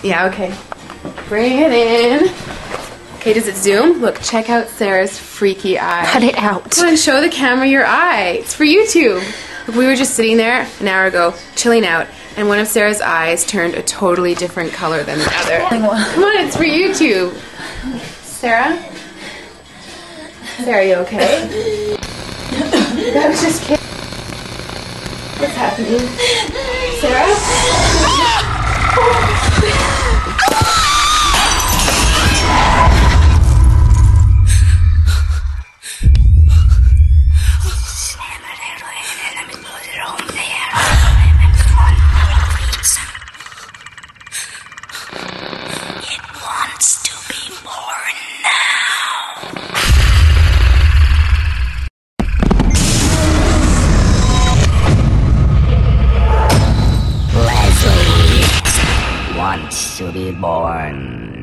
Yeah, okay. Bring it in. Okay, does it zoom? Look, check out Sarah's freaky eye. Cut it out. Come on, show the camera your eye. It's for YouTube. Look, we were just sitting there an hour ago, chilling out, and one of Sarah's eyes turned a totally different color than the other. Come on, it's for YouTube. Sarah? Sarah, you okay? That was just kidding. What's happening? Sarah? Wants to be born